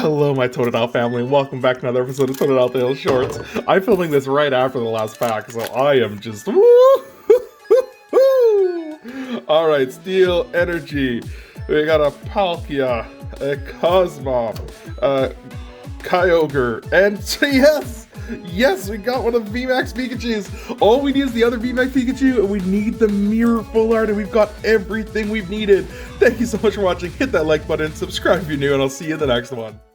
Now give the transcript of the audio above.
Hello, my Totodile family, and welcome back to another episode of Totodile Tales Shorts. I'm filming this right after the last pack, so I am just Alright, Steel Energy. We got a Palkia, a Cosmop, Kyogre, and yes, we got one of the VMAX Pikachus. All we need is the other VMAX Pikachu, and we need the mirror full art, and we've got everything we've needed. Thank you so much for watching. Hit that like button, subscribe if you're new, and I'll see you in the next one.